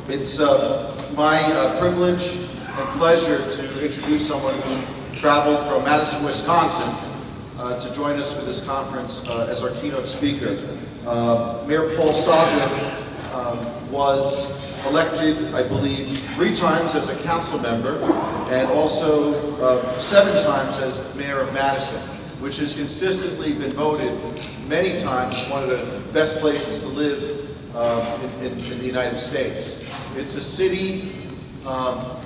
It's my privilege and pleasure to introduce someone who traveled from Madison, Wisconsin to join us for this conference as our keynote speaker. Mayor Paul Soglin was elected, I believe, 3 times as a council member and also 7 times as mayor of Madison, which has consistently been voted many times one of the best places to live in the United States. It's a city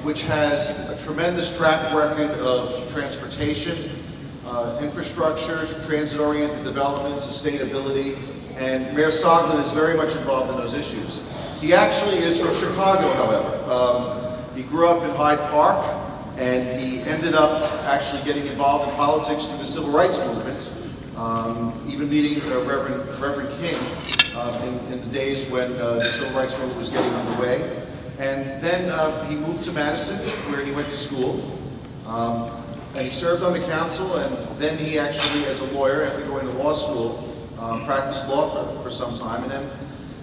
which has a tremendous track record of transportation, infrastructures, transit-oriented development, sustainability, and Mayor Soglin is very much involved in those issues. He actually is from Chicago, however. He grew up in Hyde Park, and he ended up actually getting involved in politics through the Civil Rights Movement, even meeting Reverend King in the days when the Civil Rights Movement was getting underway. And then he moved to Madison, where he went to school. And he served on the council, and then he actually, as a lawyer, after going to law school, practiced law for some time. And then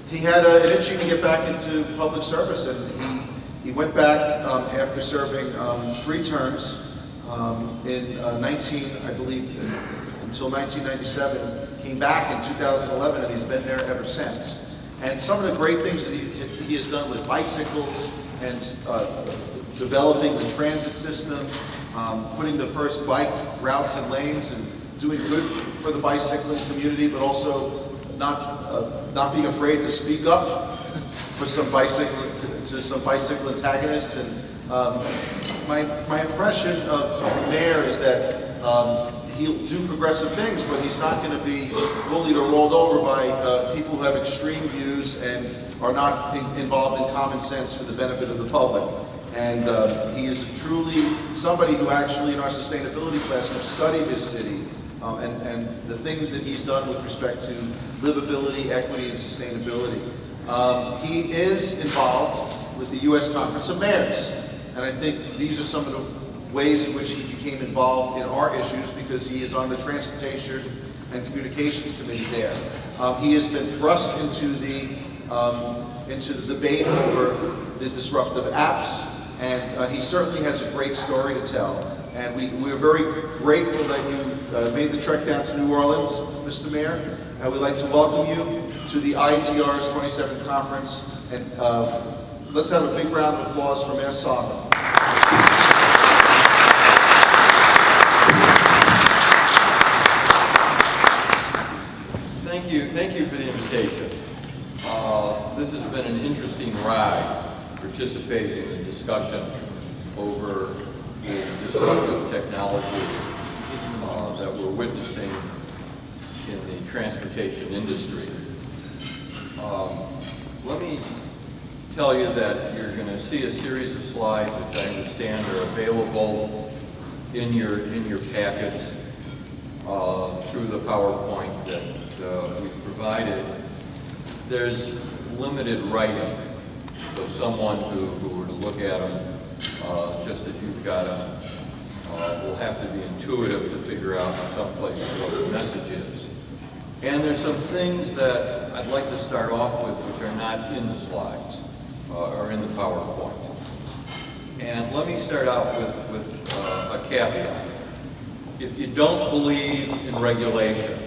he had an itching to get back into public service, and he went back after serving 3 terms in I believe, until 1997, came back in 2011, and he's been there ever since. And some of the great things that he has done with bicycles and developing the transit system, putting the first bike routes and lanes, and doing good for the bicycling community, but also not being afraid to speak up for some some bicycle antagonists. And my impression of the mayor is that he'll do progressive things, but he's not going to be bullied or rolled over by people who have extreme views and are not involved in common sense for the benefit of the public. And he is truly somebody who actually, in our sustainability class, have studied his city and the things that he's done with respect to livability, equity, and sustainability. He is involved with the U.S. Conference of Mayors, and I think these are some of the ways in which he became involved in our issues, because he is on the Transportation and Communications Committee there. He has been thrust into the debate over the disruptive apps, and he certainly has a great story to tell. And we're very grateful that you made the trek down to New Orleans, Mr. Mayor, and we'd like to welcome you to the IATR's 27th conference. And let's have a big round of applause for Mayor Soglin. Thank you for the invitation. This has been an interesting ride, participating in the discussion over the disruptive technology that we're witnessing in the transportation industry. Let me tell you that you're going to see a series of slides which I understand are available in your packets through the PowerPoint that we've provided. There's limited writing, so someone who were to look at them just as you've got them will have to be intuitive to figure out someplace what the message is. And there's some things that I'd like to start off with which are not in the slides or in the PowerPoint. And let me start out with a caveat. If you don't believe in regulation,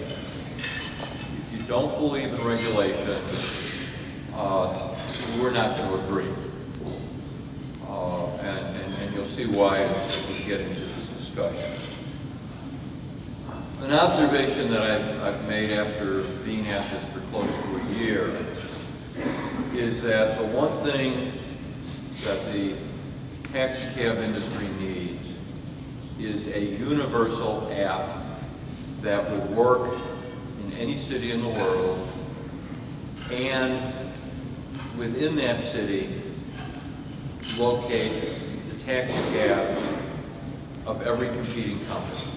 we're not going to agree. And you'll see why as we get into this discussion. An observation that I've made after being at this for close to a year is that the one thing that the taxi cab industry needs is a universal app that would work in any city in the world, and within that city locate the taxi cabs of every competing company.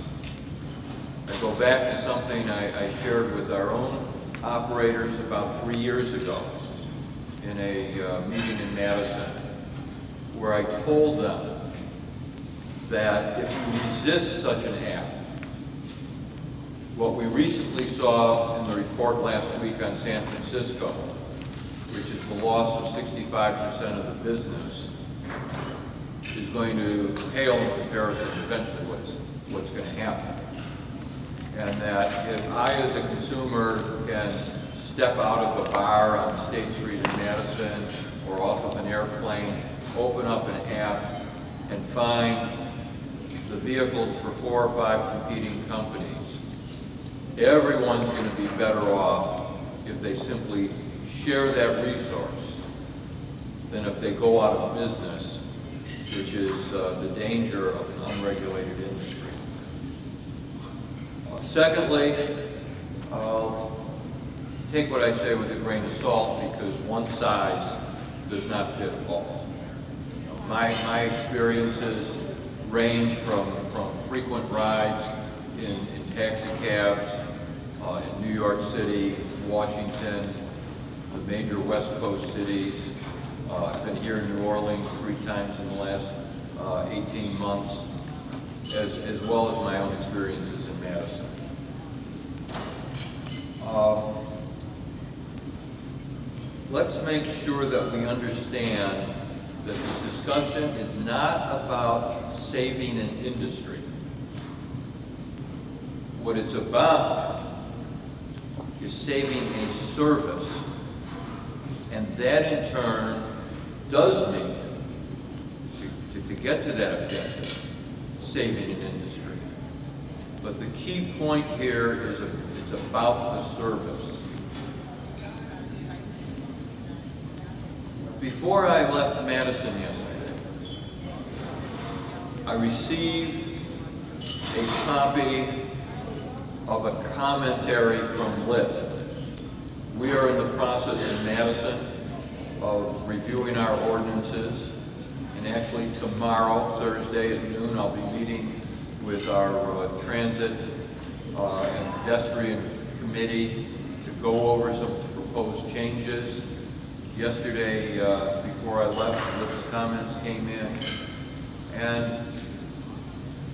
I go back to something I shared with our own operators about 3 years ago in a meeting in Madison, where I told them that if you resist such an app, what we recently saw in the report last week on San Francisco which is the loss of 65% of the business, is going to pale in comparison to eventually what's going to happen. And that if I, as a consumer, can step out of a bar on State Street in Madison or off of an airplane, open up an app, and find the vehicles for 4 or 5 competing companies, everyone's going to be better off if they simply share that resource than if they go out of business, which is the danger of an unregulated industry. Secondly, take what I say with a grain of salt, because one size does not fit all. My experiences range from frequent rides in taxi cabs in New York City, Washington, the major West Coast cities. I've been here in New Orleans 3 times in the last 18 months, as well as my own experiences in Madison. Let's make sure that we understand that this discussion is not about saving an industry. What it's about is saving a service, and that in turn does mean, to get to that objective, saving an industry. But the key point here is it's about the service. Before I left Madison yesterday, I received a copy of a commentary from Lyft. We are in the process in Madison of reviewing our ordinances, and actually tomorrow, Thursday at noon, I'll be meeting with our transit and pedestrian committee to go over some proposed changes. Yesterday, before I left, Lyft's comments came in, and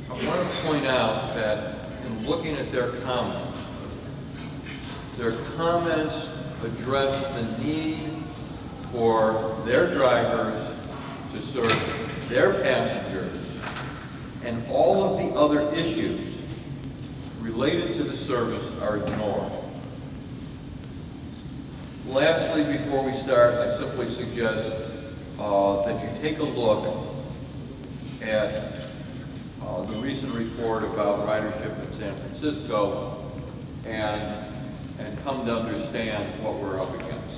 I want to point out that in looking at their comments address the need for their drivers to serve their passengers, and all of the other issues related to the service are ignored. Lastly, before we start, I simply suggest that you take a look at the recent report about ridership in San Francisco and come to understand what we're up against.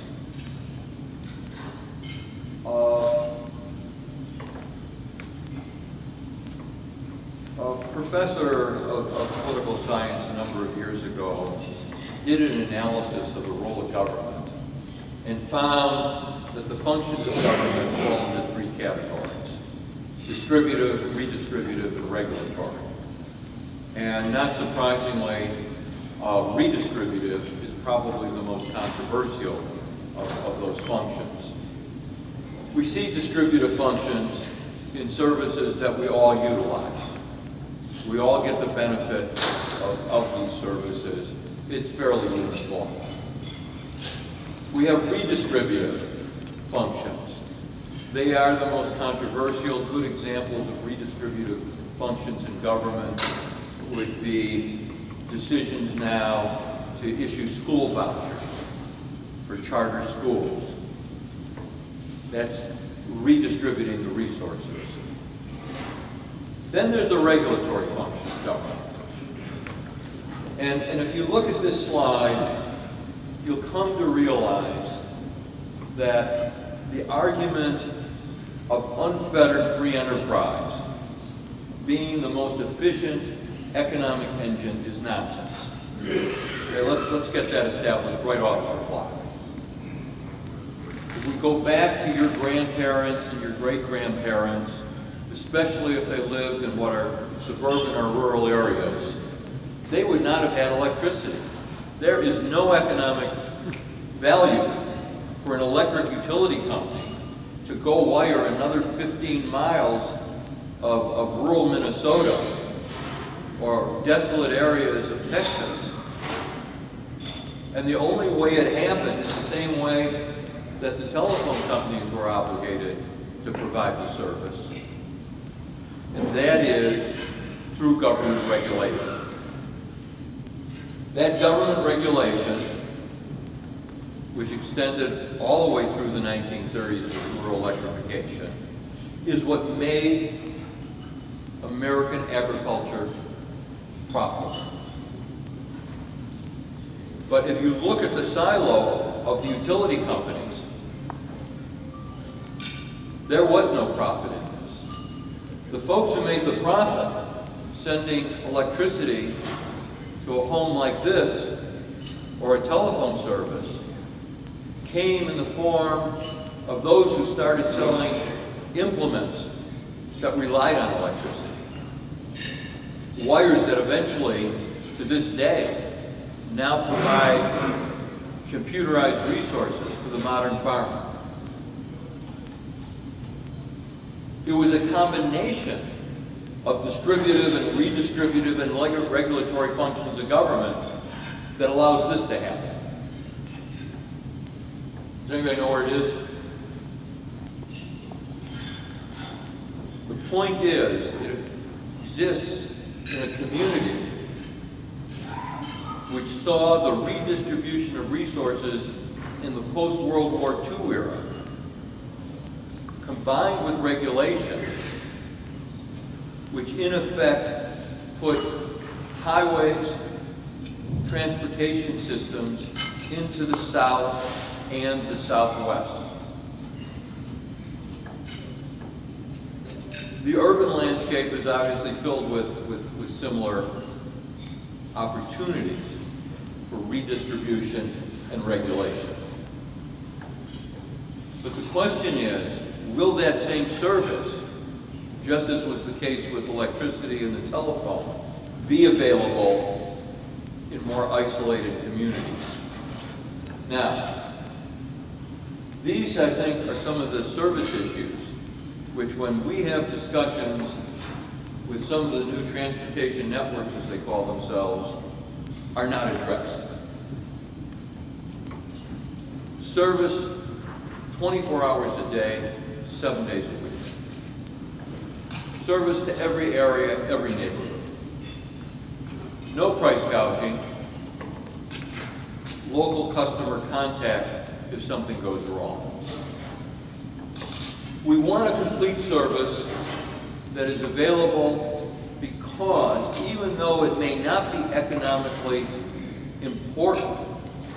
A professor of political science a number of years ago did an analysis of the role of government and found that the functions of government fall into 3 categories: distributive, redistributive, and regulatory. And not surprisingly, redistributive is probably the most controversial of those functions. We see distributive functions in services that we all utilize. We all get the benefit of these services. It's fairly uniform. We have redistributive functions. They are the most controversial. Good examples of redistributive functions in government would be decisions now to issue school vouchers for charter schools. That's redistributing the resources. Then there's the regulatory function of government. And if you look at this slide, you'll come to realize that the argument of unfettered free enterprise being the most efficient economic engine is nonsense. Okay, let's get that established right off our block. If we go back to your grandparents and your great-grandparents, especially if they lived in what are suburban or rural areas, they would not have had electricity. There is no economic value for an electric utility company to go wire another 15 miles of rural Minnesota or desolate areas of Texas. And the only way it happened is the same way that the telephone companies were obligated to provide the service, and that is through government regulation. That government regulation, which extended all the way through the 1930s with rural electrification, is what made American agriculture profitable. But if you look at the silo of the utility companies, there was no profit in this. The folks who made the profit, sending electricity to a home like this, or a telephone service, came in the form of those who started selling implements that relied on electricity. Wires that eventually, to this day, now provide computerized resources for the modern farmer. It was a combination of distributive and redistributive and regulatory functions of government that allows this to happen. Does anybody know where it is? The point is, it exists in a community which saw the redistribution of resources in the post-World War II era, combined with regulation, which in effect put highways, transportation systems into the South and the Southwest. The urban landscape is obviously filled with similar opportunities for redistribution and regulation. But the question is, will that same service, just as was the case with electricity and the telephone, be available in more isolated communities? Now, these, I think, are some of the service issues which, when we have discussions with some of the new transportation networks, as they call themselves, are not addressed. Service 24 hours a day, 7 days a week. Service to every area, every neighborhood. No price gouging. Local customer contact if something goes wrong. We want a complete service that is available because even though it may not be economically important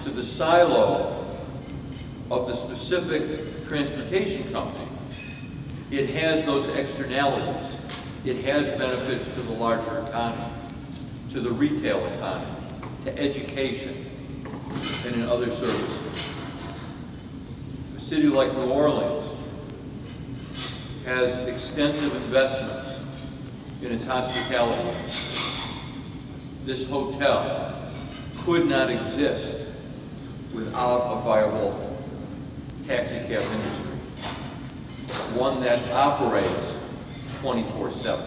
to the silo of the specific transportation company, it has those externalities. It has benefits to the larger economy, to the retail economy, to education, and in other services. A city like New Orleans has extensive investments in its hospitality. This hotel could not exist without a viable taxi cab industry, one that operates 24/7.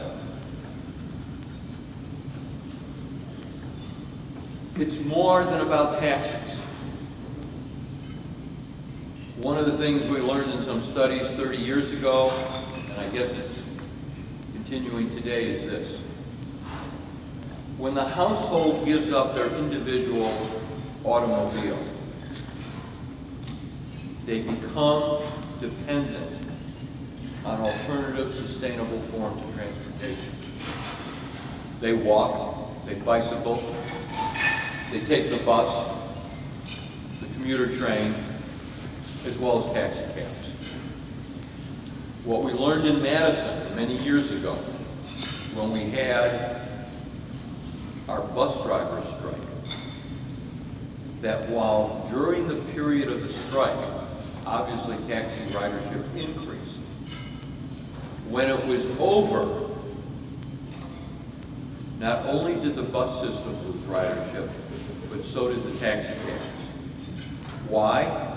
It's more than about taxis. One of the things we learned in some studies 30 years ago, and I guess it's continuing today, is this. When the household gives up their individual automobile, they become dependent on alternative, sustainable forms of transportation. They walk, they bicycle, they take the bus, the commuter train, as well as taxi cabs. What we learned in Madison many years ago, when we had our bus drivers strike, that while during the period of the strike, obviously taxi ridership increased, when it was over, not only did the bus system lose ridership, but so did the taxi cabs. Why?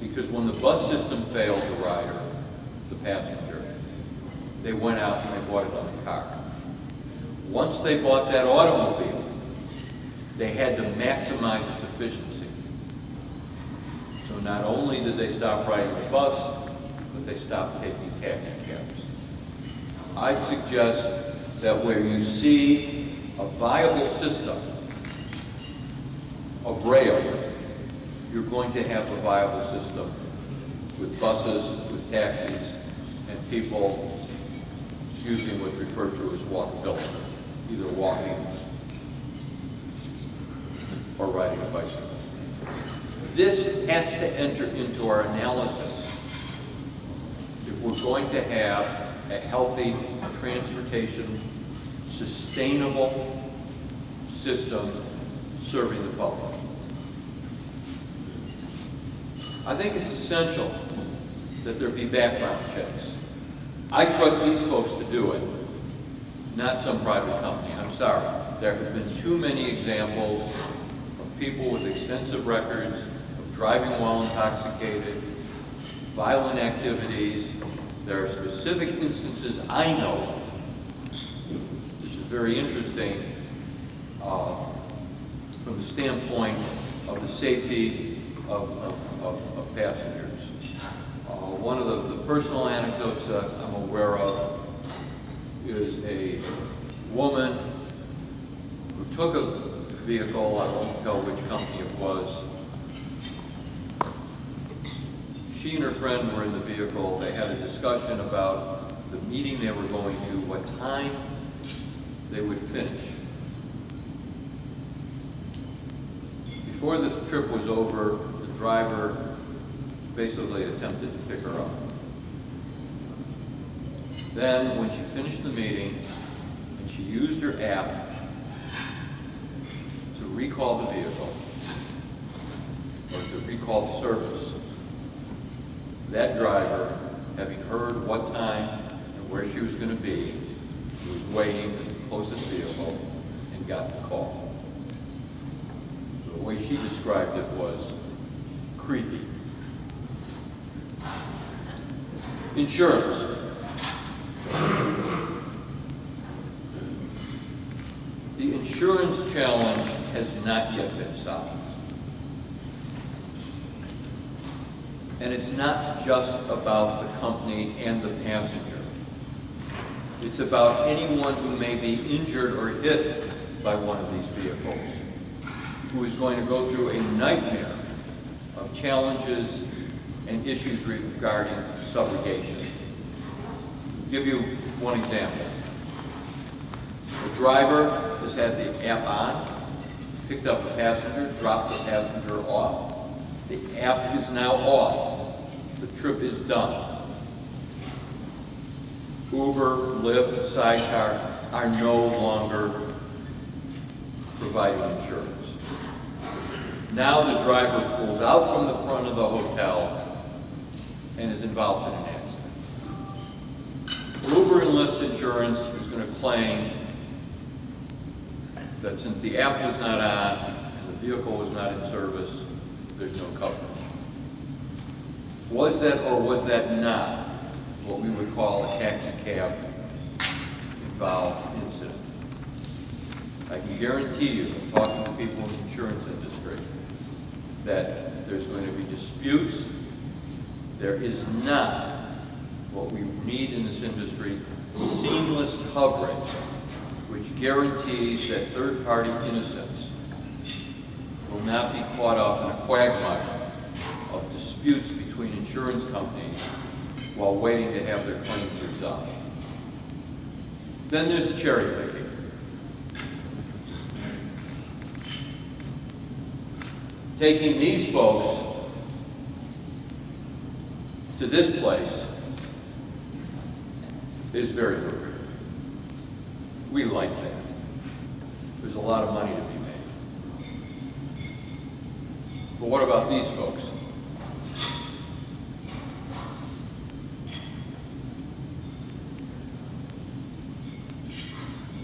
Because when the bus system failed the rider, the passenger, they went out and they bought another car. Once they bought that automobile, they had to maximize its efficiency. So not only did they stop riding the bus, but they stopped taking taxi cabs. I'd suggest that where you see a viable system of rail, you're going to have a viable system with buses, with taxis, and people using what's referred to as walkability, either walking or riding a bicycle. This has to enter into our analysis if we're going to have a healthy transportation, sustainable system serving the public. I think it's essential that there be background checks. I trust these folks to do it, not some private company. I'm sorry. There have been too many examples of people with extensive records of driving while intoxicated, violent activities. There are specific instances I know of, which is very interesting from the standpoint of the safety of passengers. One of the personal anecdotes that I'm aware of is a woman who took a vehicle, I won't tell which company it was. She and her friend were in the vehicle. They had a discussion about the meeting they were going to, what time they would finish. Before the trip was over, the driver basically attempted to pick her up. Then, when she finished the meeting, and she used her app to recall the vehicle, or to recall the service, that driver, having heard what time and where she was going to be, was waiting at the closest vehicle and got the call. The way she described it was creepy. Insurance. The insurance challenge has not yet been solved. And it's not just about the company and the passenger. It's about anyone who may be injured or hit by one of these vehicles, who is going to go through a nightmare of challenges and issues regarding subrogation. I'll give you one example. The driver has had the app on, picked up the passenger, dropped the passenger off. The app is now off. The trip is done. Uber, Lyft, Sidecar are no longer providing insurance. Now the driver pulls out from the front of the hotel and is involved in an accident. Uber and Lyft's insurance is going to claim that since the app was not on and the vehicle was not in service, there's no coverage. Was that or was that not what we would call a taxi cab involved incident? I can guarantee you, talking to people in the insurance industry, that there's going to be disputes. There is not what we need in this industry, seamless coverage, which guarantees that third-party innocents will not be caught up in a quagmire of disputes between insurance companies while waiting to have their claims resolved. Then there's the cherry picking. Taking these folks to this place is very lucrative. We like that. There's a lot of money to be made. But what about these folks?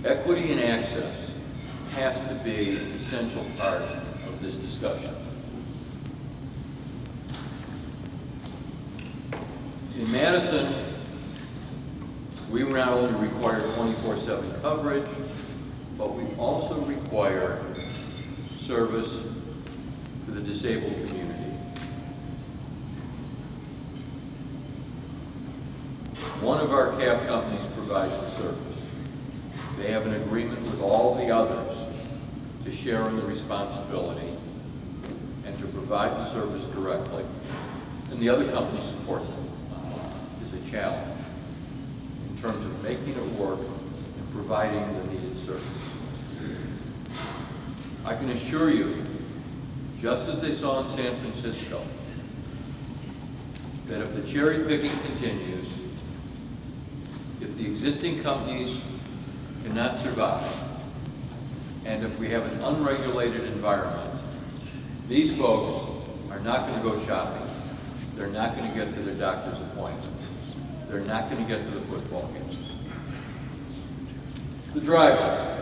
Equity and access has to be an essential part of this discussion. In Madison, we not only require 24/7 coverage, but we also require service for the disabled community. One of our cab companies provides the service. They have an agreement with all the others to share in the responsibility and to provide the service directly. And the other company supports it. It's a challenge in terms of making it work and providing the needed service. I can assure you, just as they saw in San Francisco, that if the cherry picking continues, if the existing companies cannot survive, and if we have an unregulated environment, these folks are not going to go shopping. They're not going to get to their doctor's appointments. They're not going to get to the football games. The driver.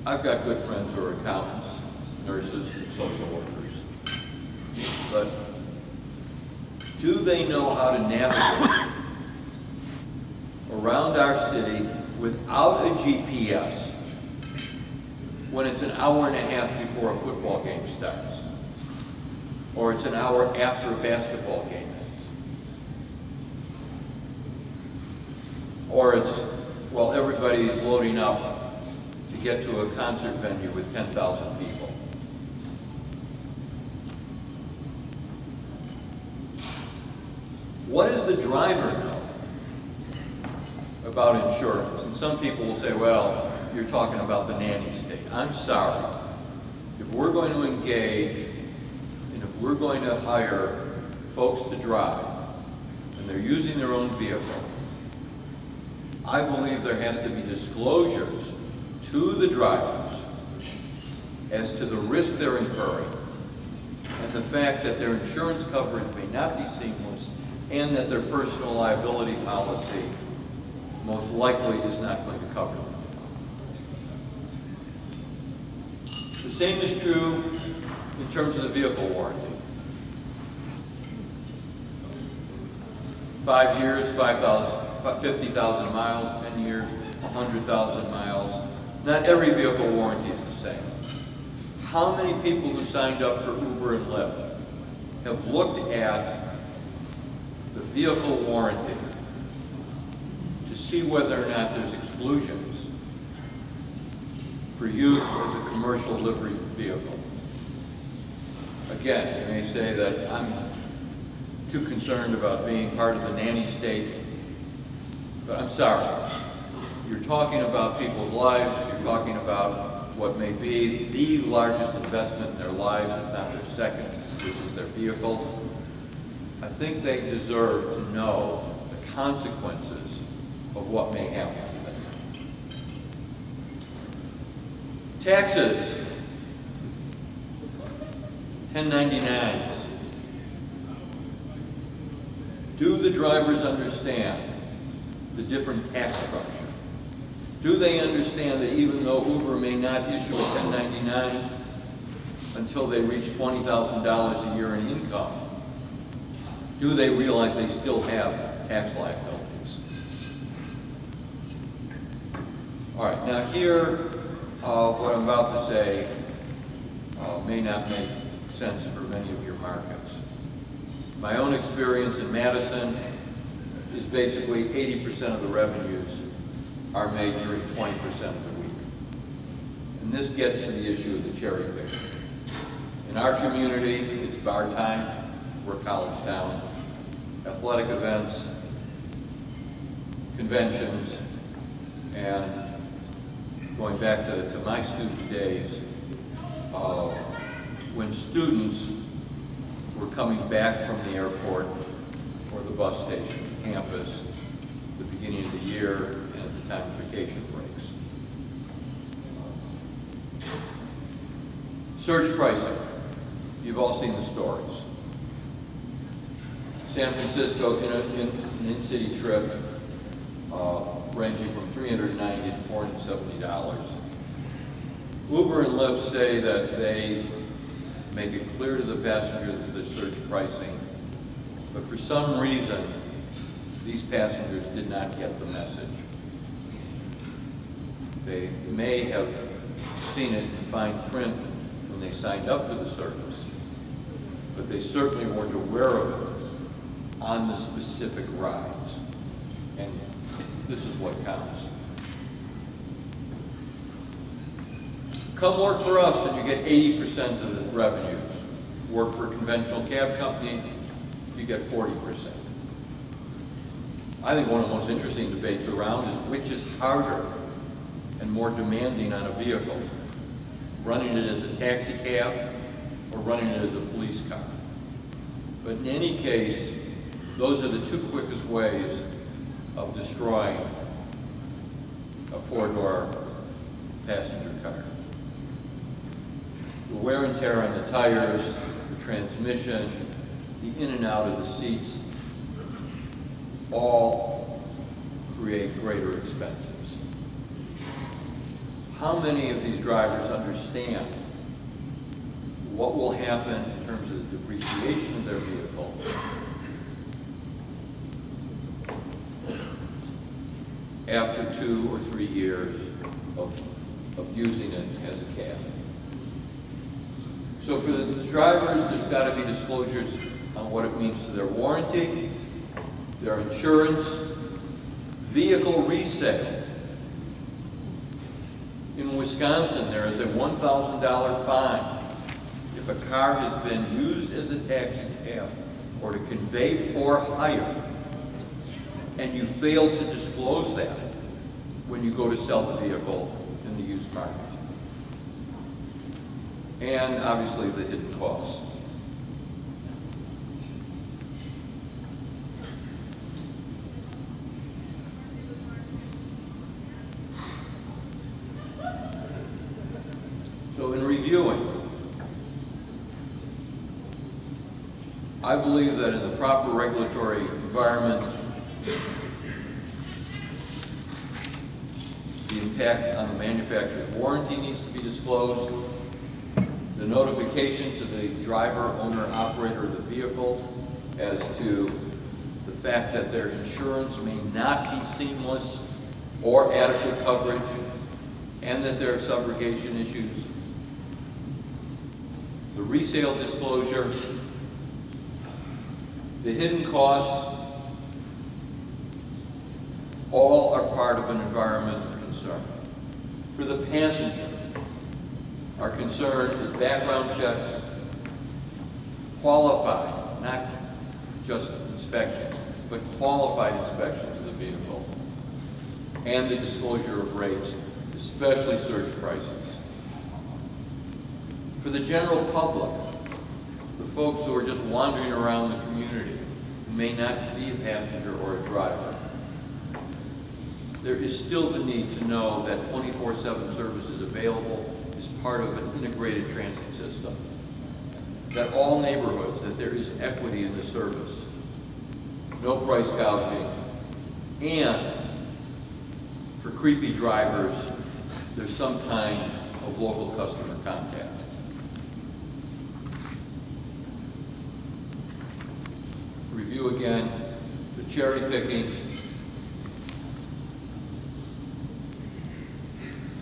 I've got good friends who are accountants, nurses, and social workers. But do they know how to navigate around our city without a GPS when it's an hour and a half before a football game starts? Or it's an hour after a basketball game ends? Or it's, well, everybody is loading up to get to a concert venue with 10,000 people. What does the driver know about insurance? And some people will say, well, you're talking about the nanny state. I'm sorry. If we're going to engage and if we're going to hire folks to drive and they're using their own vehicle, I believe there has to be disclosures to the drivers as to the risk they're incurring and the fact that their insurance coverage may not be seamless and that their personal liability policy most likely is not going to cover them. The same is true in terms of the vehicle warranty. 5 years, 50,000 miles, 10 years, 100,000 miles. Not every vehicle warranty is the same. How many people who signed up for Uber and Lyft have looked at the vehicle warranty to see whether or not there's exclusions for use as a commercial livery vehicle? Again, you may say that I'm too concerned about being part of the nanny state, but I'm sorry. You're talking about people's lives, you're talking about what may be the largest investment in their lives, if not their second, which is their vehicle. I think they deserve to know the consequences of what may happen to them. Taxes, 1099s. Do the drivers understand the different tax structure? Do they understand that even though Uber may not issue a 1099 until they reach $20,000 a year in income, do they realize they still have tax liabilities? All right, now here, what I'm about to say may not make sense for many of your markets. My own experience in Madison is basically 80% of the revenues are made during 20% of the week. And this gets to the issue of the cherry picking. In our community, it's bar time, we're college town, athletic events, conventions, and going back to my student days, when students were coming back from the airport or the bus station, campus, the beginning of the year, and at the time of vacation breaks. Surge pricing. You've all seen the stories. San Francisco, in an in-city trip, ranging from $390 to $470. Uber and Lyft say that they make it clear to the passenger that there's surge pricing, but for some reason, these passengers did not get the message. They may have seen it in fine print when they signed up for the service, but they certainly weren't aware of it on the specific rides. And this is what counts. Come work for us and you get 80% of the revenues. Work for a conventional cab company, you get 40%. I think one of the most interesting debates around is which is harder and more demanding on a vehicle, running it as a taxi cab or running it as a police car. But in any case, those are the two quickest ways of destroying a four-door passenger car. The wear and tear on the tires, the transmission, the in and out of the seats, all create greater expenses. How many of these drivers understand what will happen in terms of the depreciation of their vehicle after 2 or 3 years of using it as a cab? So for the drivers, there's got to be disclosures on what it means to their warranty, their insurance, vehicle resale. In Wisconsin, there is a $1,000 fine if a car has been used as a taxi cab or to convey for hire, and you fail to disclose that when you go to sell the vehicle in the used market. And obviously the hidden costs. So in reviewing, I believe that in the proper regulatory environment, the impact on the manufacturer's warranty needs to be disclosed. The notification to the driver, owner, operator of the vehicle as to the fact that their insurance may not be seamless or adequate coverage, and that there are subrogation issues. The resale disclosure, the hidden costs, all are part of an environmental concern. For the passenger, our concern is background checks, qualified, not just inspections, but qualified inspections of the vehicle, and the disclosure of rates, especially surge prices. For the general public, the folks who are just wandering around the community, who may not be a passenger or a driver, there is still the need to know that 24/7 service is available as part of an integrated transit system. That all neighborhoods, that there is equity in the service, no price gouging, and for creepy drivers, there's some kind of local customer contact. Review again, the cherry picking,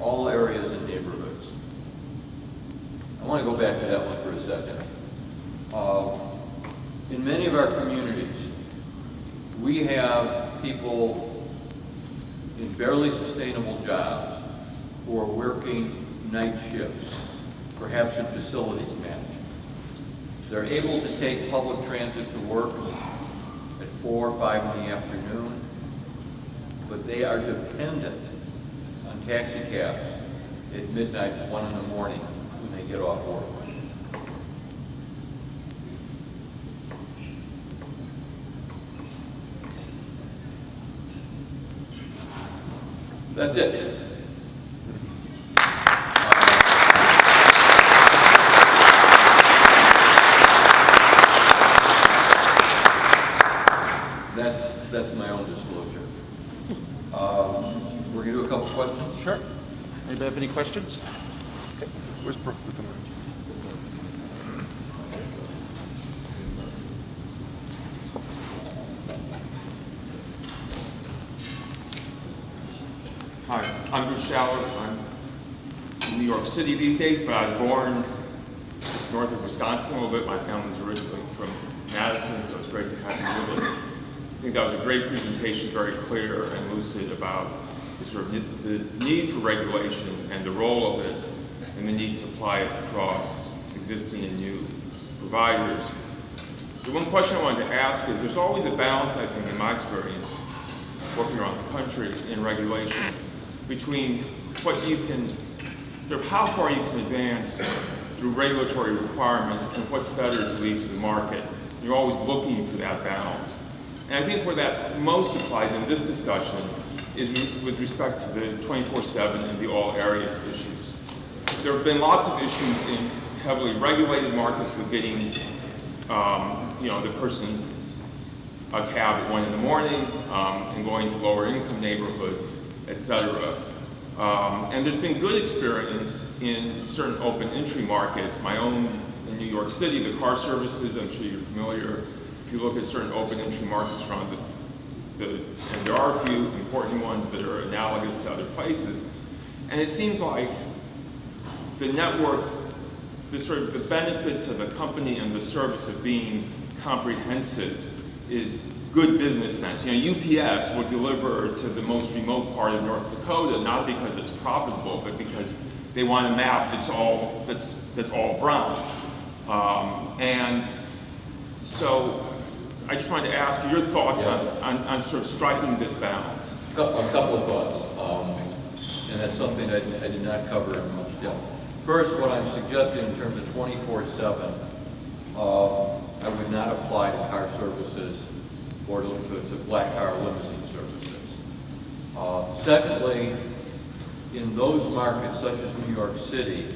all areas and neighborhoods. I want to go back to that one for a second. In many of our communities, we have people in barely sustainable jobs who are working night shifts, perhaps in facilities management. They're able to take public transit to work at 4 or 5 in the afternoon, but they are dependent on taxi cabs at midnight, 1 in the morning when they get off work. That's it. That's my own disclosure. We're going to do a couple questions. Sure. Anybody have any questions? Okay. Where's Brooke with the mic? Hi, I'm Bruce Schaller. I'm in New York City these days, but I was born just north of Wisconsin a little bit. My family's originally from Madison, so it's great to have you with us. I think that was a great presentation, very clear and lucid about the need for regulation and the role of it, and the need to apply it across existing and new providers. The one question I wanted to ask is, there's always a balance, I think, in my experience, working around the country in regulation, between what you can, how far you can advance through regulatory requirements and what's better to leave to the market. You're always looking for that balance. And I think where that most applies in this discussion is with respect to the 24/7 and the all areas issues. There have been lots of issues in heavily regulated markets with getting the person a cab at 1 in the morning and going to lower income neighborhoods, et cetera. And there's been good experience in certain open entry markets. My own in New York City, the car services, I'm sure you're familiar. If you look at certain open entry markets around and there are a few important ones that are analogous to other places. And it seems like the network, the benefit to the company and the service of being comprehensive is good business sense. UPS will deliver to the most remote part of North Dakota, not because it's profitable, but because they want a map that's all brown. And so I just wanted to ask your thoughts on sort of striking this balance. A couple of thoughts, and that's something I did not cover in much depth. First, what I'm suggesting in terms of 24/7, I would not apply to car services or to black car limousine services. Secondly, in those markets such as New York City,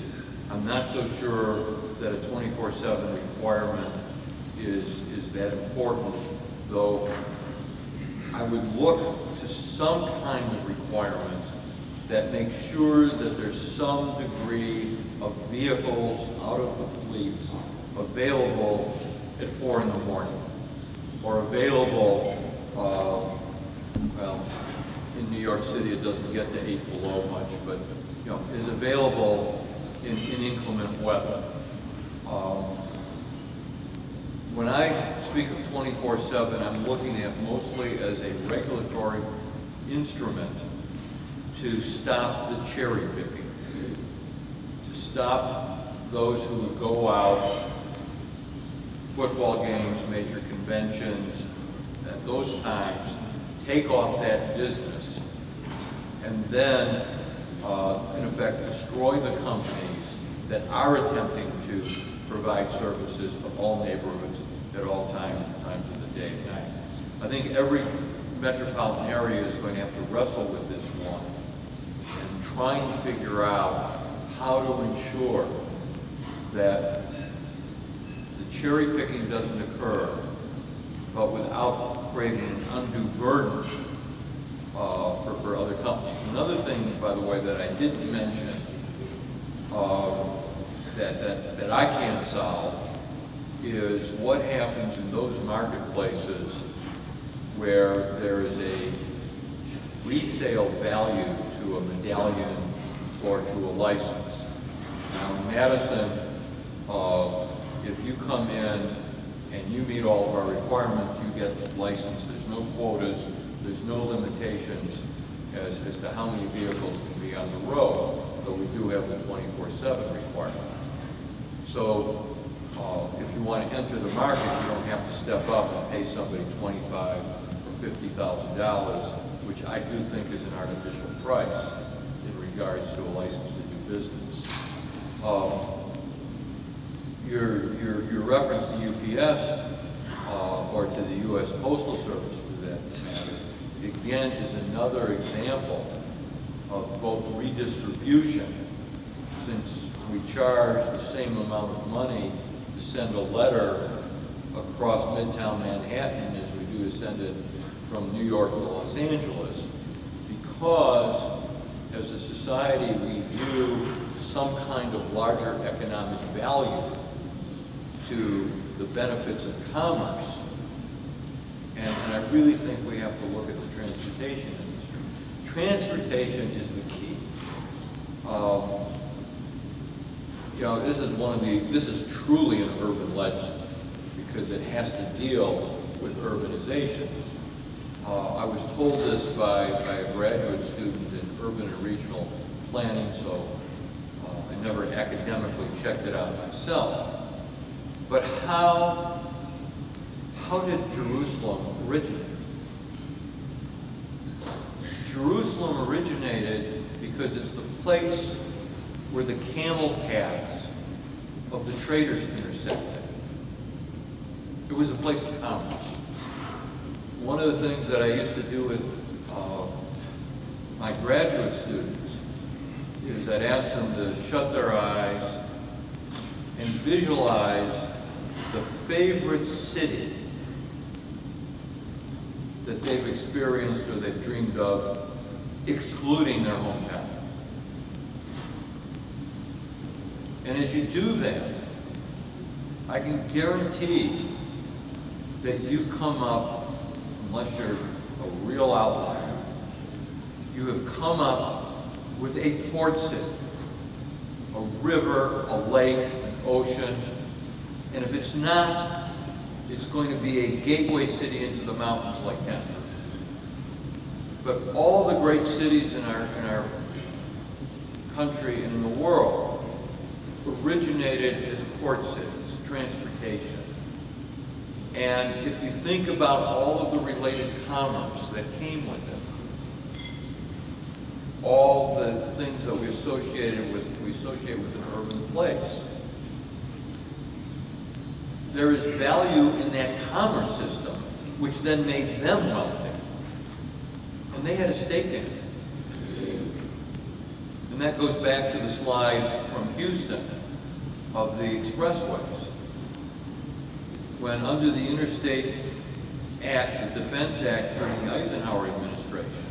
I'm not so sure that a 24/7 requirement is that important, though I would look to some kind of requirement that makes sure that there's some degree of vehicles out of the fleets available at 4 in the morning, or available, well, in New York City it doesn't get to 8 below much, but is available in inclement weather. When I speak of 24/7, I'm looking at mostly as a regulatory instrument to stop the cherry picking, to stop those who would go out, football games, major conventions, at those times, take off that business, and then, in effect, destroy the companies that are attempting to provide services to all neighborhoods at all times of the day and night. I think every metropolitan area is going to have to wrestle with this one and try and figure out how to ensure that the cherry picking doesn't occur, but without creating an undue burden for other companies. Another thing, by the way, that I didn't mention that I can't solve is what happens in those marketplaces where there is a resale value to a medallion or to a license. Now in Madison, if you come in and you meet all of our requirements, you get licensed. There's no quotas, there's no limitations as to how many vehicles can be on the road, though we do have the 24/7 requirement. So if you want to enter the market, you don't have to step up and pay somebody $25,000 or $50,000, which I do think is an artificial price in regards to a license to do business. Your reference to UPS or to the U.S. Postal Service, for that matter, again is another example of both redistribution, since we charge the same amount of money to send a letter across Midtown Manhattan as we do to send it from New York to Los Angeles, because as a society we view some kind of larger economic value to the benefits of commerce. And I really think we have to look at the transportation industry. Transportation is the key. This is truly an urban legend, because it has to deal with urbanization. I was told this by a graduate student in urban and regional planning, so I never academically checked it out myself. But how did Jerusalem originate? Jerusalem originated because it's the place where the camel paths of the traders intersected. It was a place of commerce. One of the things that I used to do with my graduate students is I'd ask them to shut their eyes and visualize the favorite city that they've experienced or they've dreamed of, excluding their hometown. And as you do that, I can guarantee that you come up, unless you're a real outlier, you have come up with a port city, a river, a lake, an ocean, and if it's not, it's going to be a gateway city into the mountains like Denver. But all the great cities in our country and in the world originated as port cities, transportation. And if you think about all of the related commerce that came with it, all the things that we associate with an urban place, there is value in that commerce system, which then made them wealthy. And they had a stake in it. And that goes back to the slide from Houston of the expressways. When under the Interstate Act, the Defense Act during the Eisenhower administration,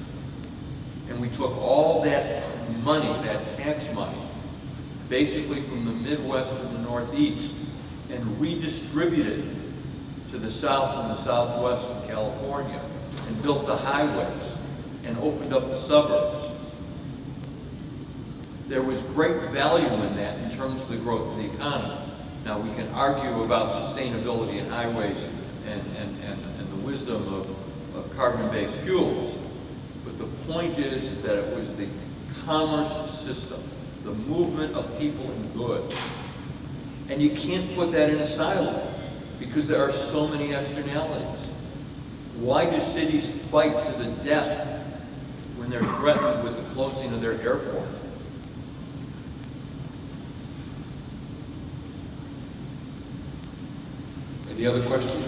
and we took all that money, that tax money, basically from the Midwest and the Northeast, and redistributed to the South and the Southwest and California, and built the highways, and opened up the suburbs. There was great value in that in terms of the growth of the economy. Now, we can argue about sustainability in highways and the wisdom of carbon-based fuels, but the point is that it was the commerce system, the movement of people and goods. And you can't put that in a silo because there are so many externalities. Why do cities fight to the death when they're threatened with the closing of their airport? Any other questions?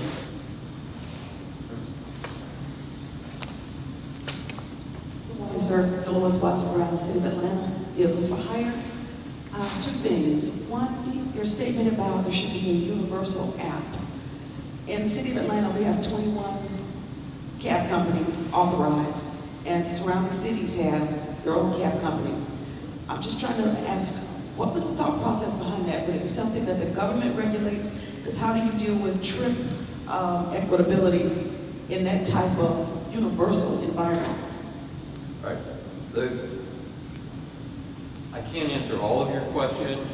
Good morning, sir. Dolores Watson Brown, City of Atlanta, Vehicles for Hire. Two things. One, your statement about there should be a universal app. In the City of Atlanta, we have 21 cab companies authorized, and surrounding cities have their own cab companies. I'm just trying to ask, what was the thought process behind that? Would it be something that the government regulates? Because how do you deal with trip equitability in that type of universal environment? Right. I can't answer all of your question,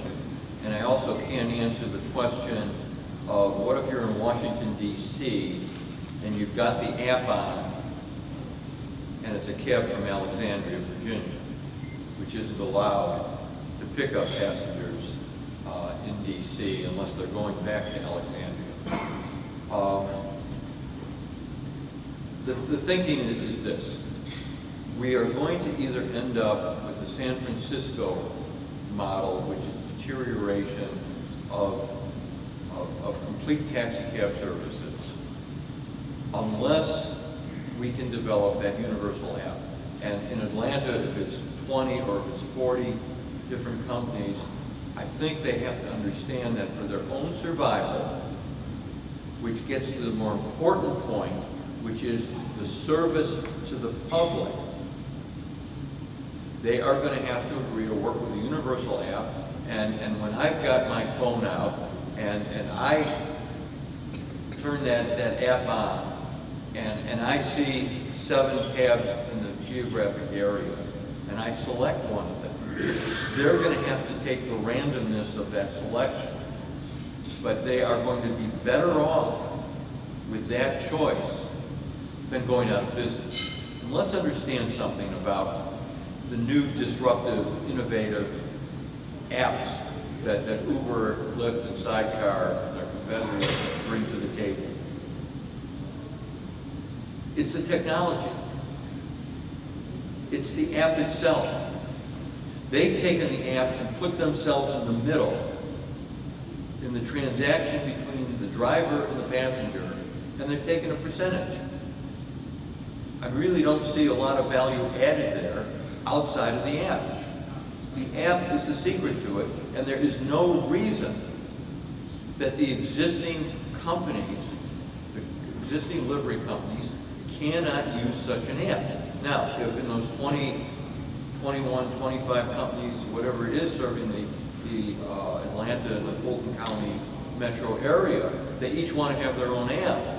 and I also can't answer the question of what if you're in Washington, D.C., and you've got the app on, and it's a cab from Alexandria, Virginia, which isn't allowed to pick up passengers in D.C. unless they're going back to Alexandria. The thinking is this. We are going to either end up with the San Francisco model, which is deterioration of complete taxi cab services, unless we can develop that universal app. And in Atlanta, if it's 20 or if it's 40 different companies, I think they have to understand that for their own survival, which gets to the more important point, which is the service to the public, they are going to have to agree to work with a universal app. And when I've got my phone out and I turn that app on and I see 7 cabs in the geographic area and I select one of them, they're going to have to take the randomness of that selection but they are going to be better off with that choice than going out of business. And let's understand something about the new disruptive, innovative apps that Uber, Lyft, and Sidecar, and their competitors, bring to the table. It's the technology. It's the app itself. They've taken the app and put themselves in the middle in the transaction between the driver and the passenger, and they've taken a percentage. I really don't see a lot of value added there outside of the app. The app is the secret to it, and there is no reason that the existing companies, the existing livery companies, cannot use such an app. Now, if in those 20, 21, 25 companies, whatever it is, serving the Atlanta and the Fulton County metro area, they each want to have their own app.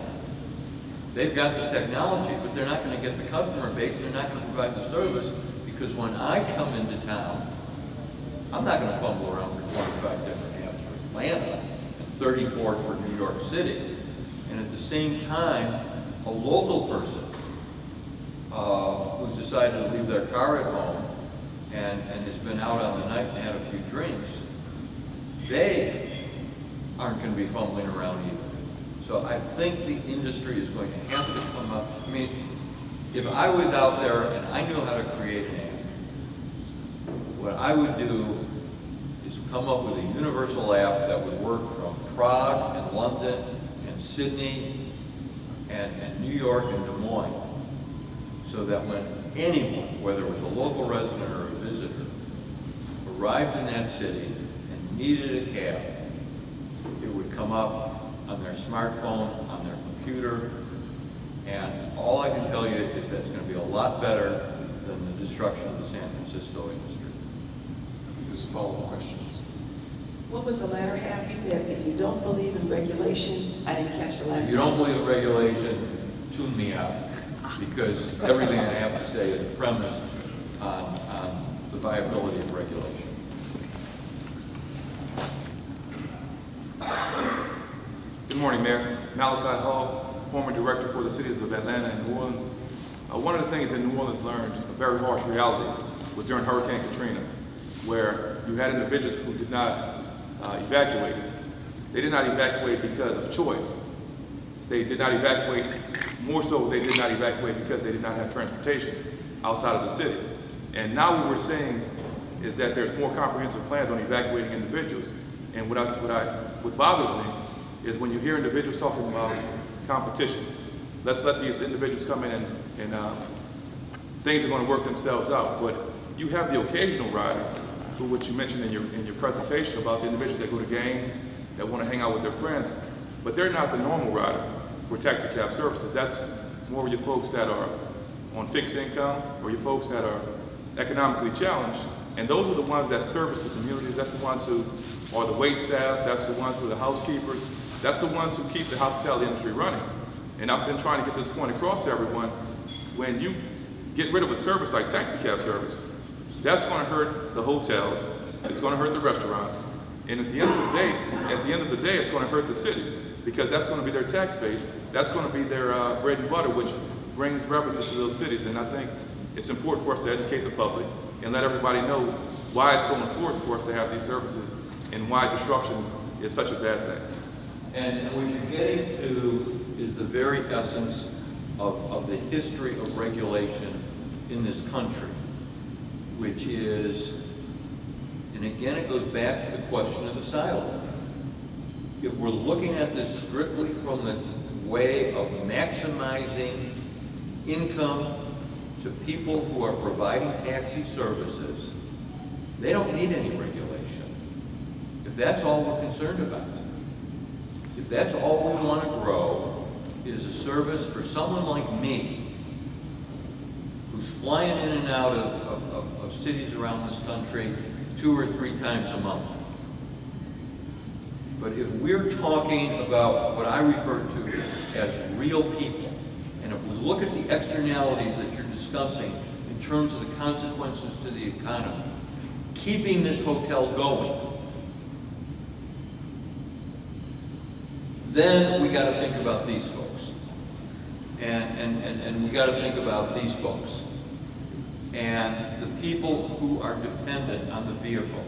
They've got the technology, but they're not going to get the customer base, and they're not going to provide the service, because when I come into town, I'm not going to fumble around for 25 different apps for Atlanta and 34 for New York City. And at the same time, a local person who's decided to leave their car at home and has been out on the night and had a few drinks, they aren't going to be fumbling around either. So I think the industry is going to have to come up. I mean, if I was out there and I knew how to create an app, what I would do is come up with a universal app that would work from Prague and London and Sydney and New York and Des Moines, so that when anyone, whether it was a local resident or a visitor, arrived in that city and needed a cab, it would come up on their smartphone, on their computer, and all I can tell you is that's going to be a lot better than the destruction of the San Francisco industry. There's a follow-up question. What was the latter half? You said, if you don't believe in regulation, I didn't catch the last If you don't believe in regulation, tune me out, because everything I have to say is premised on the viability of regulation. Good morning, Mayor. Malachi Hall, former director for the cities of Atlanta and New Orleans. One of the things that New Orleans learned, a very harsh reality, was during Hurricane Katrina, where you had individuals who did not evacuate. They did not evacuate because of choice. They did not evacuate, more so they did not evacuate because they did not have transportation outside of the city. And now what we're seeing is that there's more comprehensive plans on evacuating individuals. And what bothers me is when you hear individuals talking about competition. Let's let these individuals come in and things are going to work themselves out. But you have the occasional rider, who, what you mentioned in your presentation about the individuals that go to games, that want to hang out with their friends, but they're not the normal rider for taxi cab services. That's more your folks that are on fixed income or your folks that are economically challenged. And those are the ones that service the communities. That's the ones who are the wait staff. That's the ones who are the housekeepers. That's the ones who keep the hospitality industry running. And I've been trying to get this point across to everyone. When you get rid of a service like taxi cab service, that's going to hurt the hotels. It's going to hurt the restaurants. And at the end of the day, it's going to hurt the cities, because that's going to be their tax base. That's going to be their bread and butter, which brings revenue to those cities. And I think it's important for us to educate the public and let everybody know why it's so important for us to have these services and why disruption is such a bad thing. And what you're getting to is the very essence of the history of regulation in this country, which is, and again it goes back to the question of the silo. If we're looking at this strictly from the way of maximizing income to people who are providing taxi services, they don't need any regulation. If that's all we're concerned about, if that's all we want to grow, is a service for someone like me, who's flying in and out of cities around this country 2 or 3 times a month. But if we're talking about what I refer to as real people, and if we look at the externalities that you're discussing in terms of the consequences to the economy, keeping this hotel going, Then we got to think about these folks. And we got to think about these folks. And the people who are dependent on the vehicle.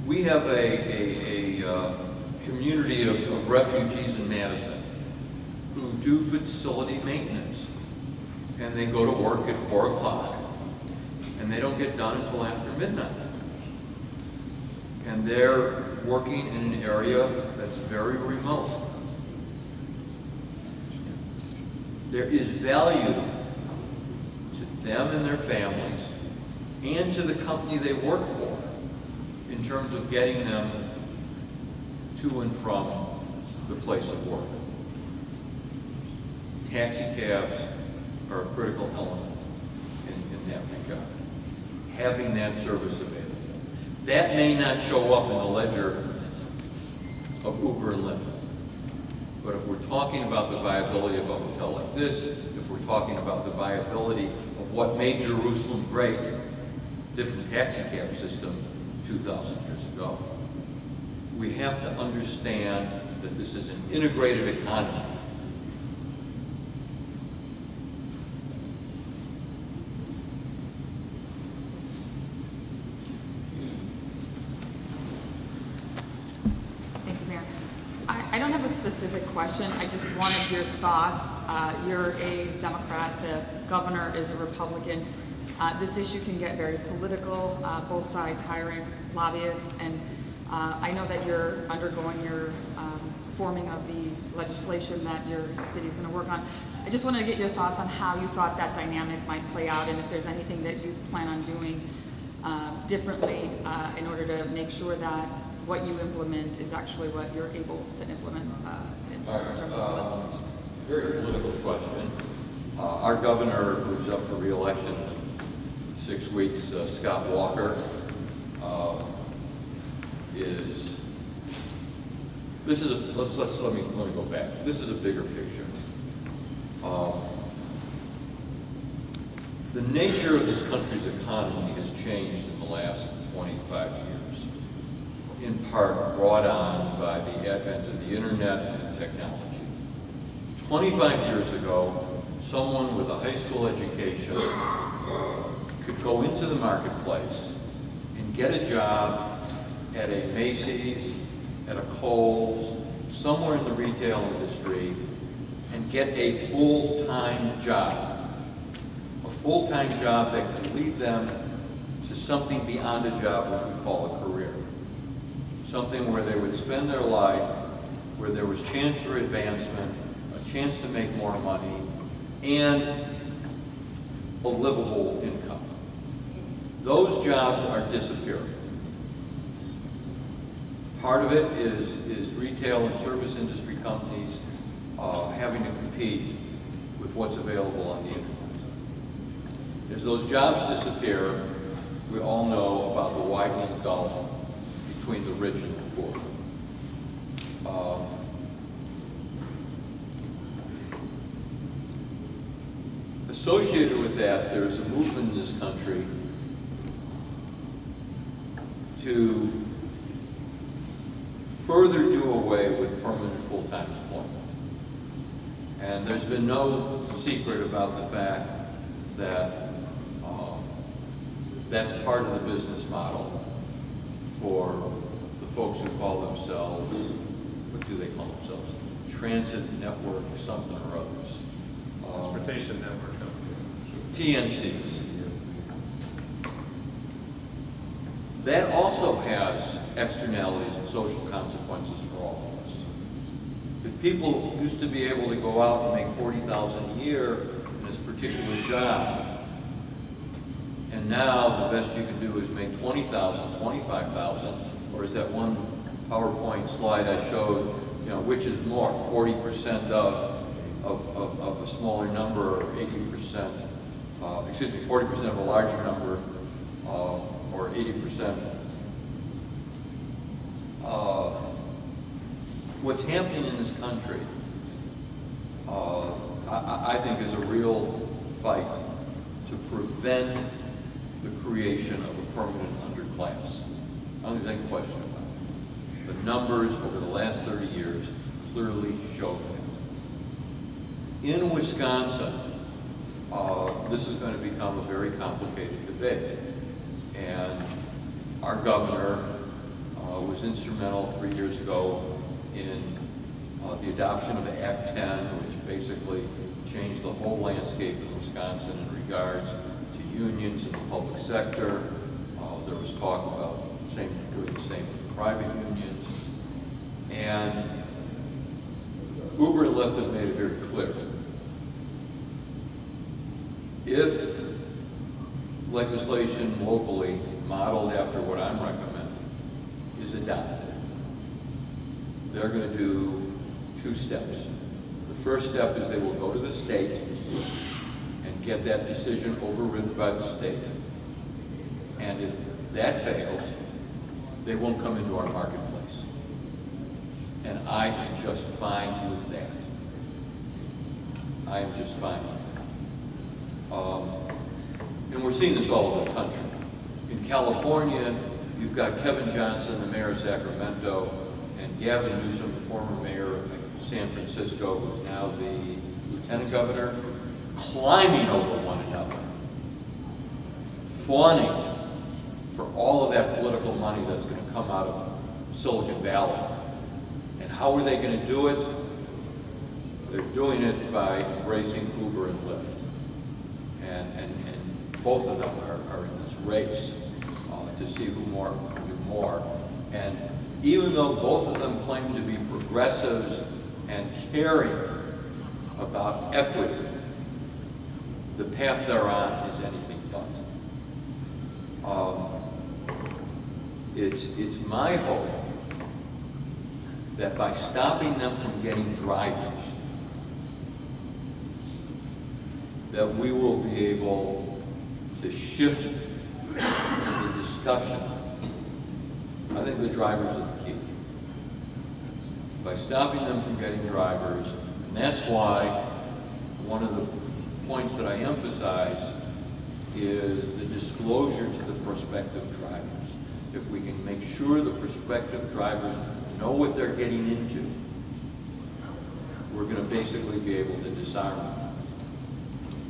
We have a community of refugees in Madison who do facility maintenance. And they go to work at 4 o'clock. And they don't get done until after midnight. And they're working in an area that's very remote. There is value to them and their families and to the company they work for in terms of getting them to and from the place of work. Taxi cabs are a critical element in that regard. Having that service available. That may not show up in the ledger of Uber and Lyft. But if we're talking about the viability of a hotel like this, if we're talking about the viability of what made Jerusalem great, different taxi cab system 2,000 years ago, we have to understand that this is an integrated economy. I don't have a specific question. I just wanted your thoughts. You're a Democrat. The governor is a Republican. This issue can get very political, both sides hiring lobbyists. And I know that you're undergoing your forming of the legislation that your city's going to work on. I just wanted to get your thoughts on how you thought that dynamic might play out and if there's anything that you plan on doing differently in order to make sure that what you implement is actually what you're able to implement in terms of legislation. Very political question. Our governor, who's up for re-election in 6 weeks, Scott Walker, let me go back. This is a bigger picture. The nature of this country's economy has changed in the last 25 years. In part brought on by the advent of the internet and technology. 25 years ago, someone with a high school education could go into the marketplace and get a job at a Macy's, at a Kohl's, somewhere in the retail industry, and get a full-time job. A full-time job that could lead them to something beyond a job, which we call a career. Something where they would spend their life, where there was chance for advancement, a chance to make more money, and a livable income. Those jobs are disappearing. Part of it is retail and service industry companies having to compete with what's available on the internet. As those jobs disappear, we all know about the widening gulf between the rich and the poor. Associated with that, there's a movement in this country to further do away with permanent full-time employment. And there's been no secret about the fact that that's part of the business model for the folks who call themselves, what do they call themselves? Transit network something or others. Transportation network companies. TNCs. That also has externalities and social consequences for all of us. If people used to be able to go out and make $40,000 a year in this particular job, and now the best you can do is make $20,000, $25,000, or is that one PowerPoint slide I showed, which is more, 40% of a smaller number, or 80%, 40% of a larger number, or 80%. What's happening in this country, I think, is a real fight to prevent the creation of a permanent underclass. I don't think there's any question about it. The numbers over the last 30 years clearly show that. In Wisconsin, this is going to become a very complicated debate. And our governor was instrumental 3 years ago in the adoption of Act 10, which basically changed the whole landscape in Wisconsin in regards to unions in the public sector. There was talk about doing the same with private unions. And Uber and Lyft have made it very clear. If legislation locally modeled after what I'm recommending is adopted, they're going to do 2 steps. The first step is they will go to the state and get that decision overridden by the state. And if that fails, they won't come into our marketplace. And I am just fine with that. I am just fine with that. And we're seeing this all over the country. In California, you've got Kevin Johnson, the mayor of Sacramento, and Gavin Newsom, the former mayor of San Francisco, who's now the lieutenant governor, climbing over one another, fawning for all of that political money that's going to come out of Silicon Valley. And how are they going to do it? They're doing it by embracing Uber and Lyft. And both of them are in this race to see who can do more. And even though both of them claim to be progressives and caring about equity, the path they're on is anything but. It's my hope that by stopping them from getting drivers, that we will be able to shift the discussion. I think the drivers are the key. By stopping them from getting drivers, and that's why one of the points that I emphasize is the disclosure to the prospective drivers. If we can make sure the prospective drivers know what they're getting into, we're going to basically be able to disarm them.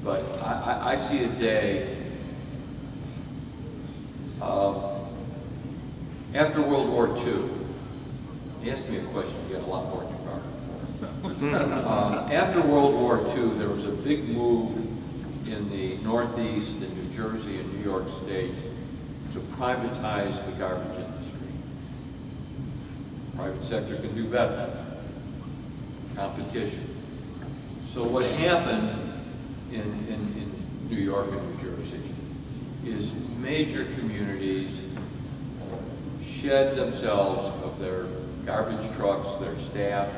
But I see a day after World War II. He asked me a question, you get a lot more than you bargained for. After World War II, there was a big move in the Northeast, in New Jersey and New York State to privatize the garbage industry. Private sector can do better. Competition. So what happened in New York and New Jersey is major communities shed themselves of their garbage trucks, their staff.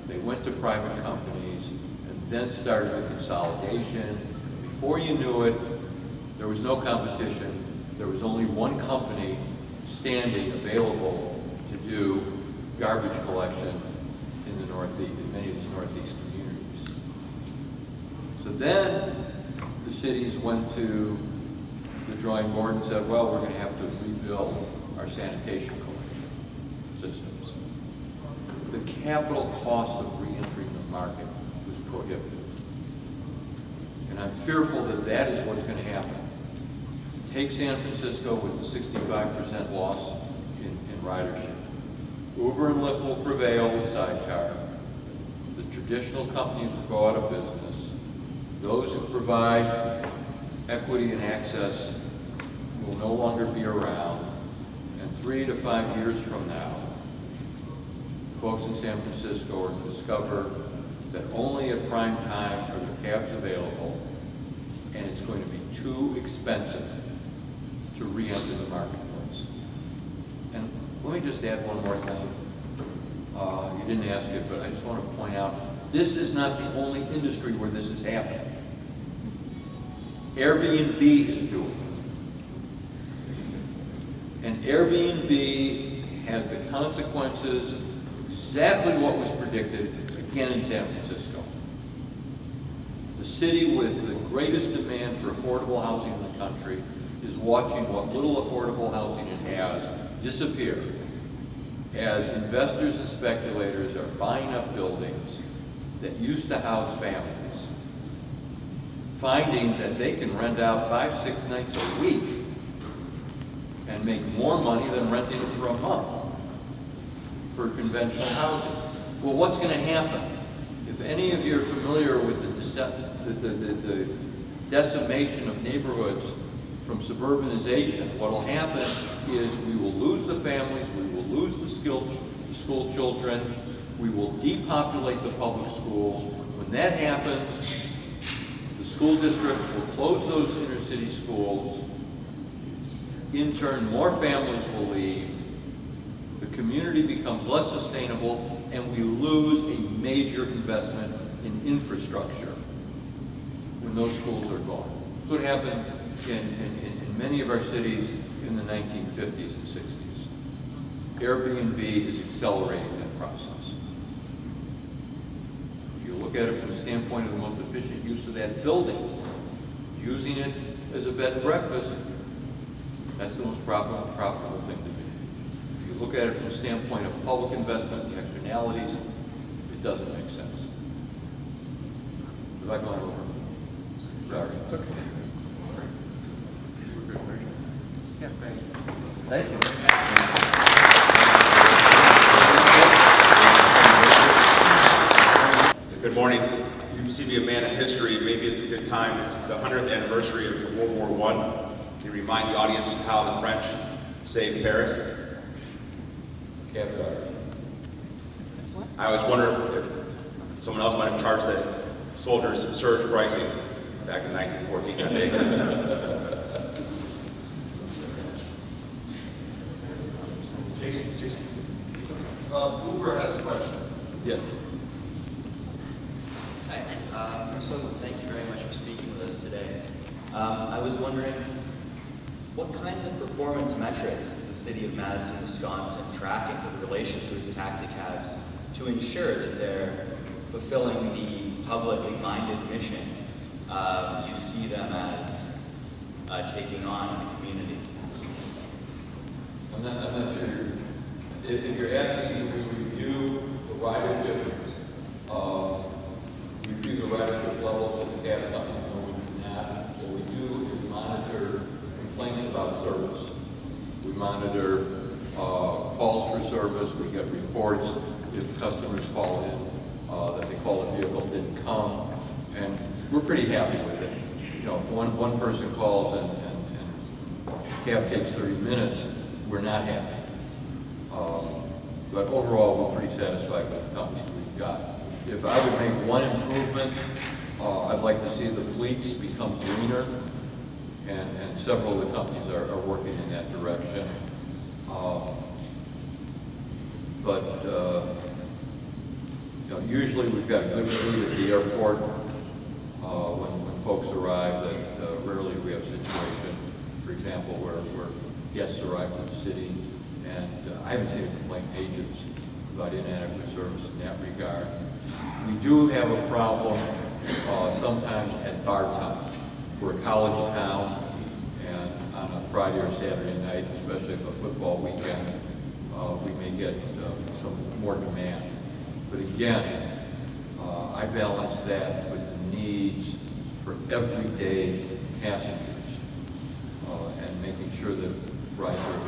They went to private companies and then started the consolidation. Before you knew it, there was no competition. There was only one company standing available to do garbage collection in the Northeast, in many of these Northeast communities. So then the cities went to the drawing board and said, well, we're going to have to rebuild our sanitation collection systems. The capital cost of re-entering the market was prohibitive. And I'm fearful that that is what's going to happen. Take San Francisco with the 65% loss in ridership. Uber and Lyft will prevail with sidecar. The traditional companies will go out of business. Those who provide equity and access will no longer be around. And 3 to 5 years from now, folks in San Francisco are going to discover that only at prime time are the cabs available, and it's going to be too expensive to re-enter the marketplace. And let me just add one more thing. You didn't ask it, but I just want to point out, this is not the only industry where this is happening. Airbnb is doing it. And Airbnb has the consequences, exactly what was predicted, again in San Francisco. The city with the greatest demand for affordable housing in the country is watching what little affordable housing it has disappear as investors and speculators are buying up buildings that used to house families, finding that they can rent out 5-6 nights a week and make more money than renting it for a month for conventional housing. Well, what's going to happen? If any of you are familiar with the decimation of neighborhoods from suburbanization, what will happen is we will lose the families, we will lose the school children, we will depopulate the public schools. When that happens, the school districts will close those inner city schools. In turn, more families will leave. The community becomes less sustainable, and we lose a major investment in infrastructure when those schools are gone. That's what happened in many of our cities in the 1950s and 60s. Airbnb is accelerating that process. If you look at it from the standpoint of the most efficient use of that building, using it as a bed and breakfast, that's the most profitable thing to do. If you look at it from the standpoint of public investment and the externalities, it doesn't make sense. Have I gone over? Sorry. It's okay. Yeah, thanks. Thank you. Good morning. You seem to be a man of history. Maybe it's a good time. It's the 100th anniversary of World War I. Can you remind the audience how the French saved Paris? I was wondering if someone else might have charged the soldiers surge pricing back in 1914. That may exist. Jason. Uber has a question. Yes. Hi. First of all, thank you very much for speaking with us today. I was wondering, what kinds of performance metrics is the city of Madison, Wisconsin tracking in relation to its taxi cabs to ensure that they're fulfilling the publicly minded mission you see them as taking on in the community? I'm not sure. If you're asking me to review the ridership, levels of the cab companies, no, we do not. What we do is monitor complaints about service. We monitor calls for service. We get reports if customers call in that they called a vehicle didn't come, and we're pretty happy with it. You know, if one person calls and cab takes 30 minutes, we're not happy. But overall, we're pretty satisfied with the companies we've got. If I would make one improvement, I'd like to see the fleets become greener, and several of the companies are working in that direction. You know, usually we've got a good fleet at the airport when folks arrive. That rarely we have a situation, for example, where guests arrive to the city, and I haven't seen a complaint in ages about inadequate service in that regard. We do have a problem sometimes at bar time. We're a college town, and on a Friday or Saturday night, especially if a football weekend, we may get some more demand. But again, I balance that with the needs for everyday passengers and making sure that rides are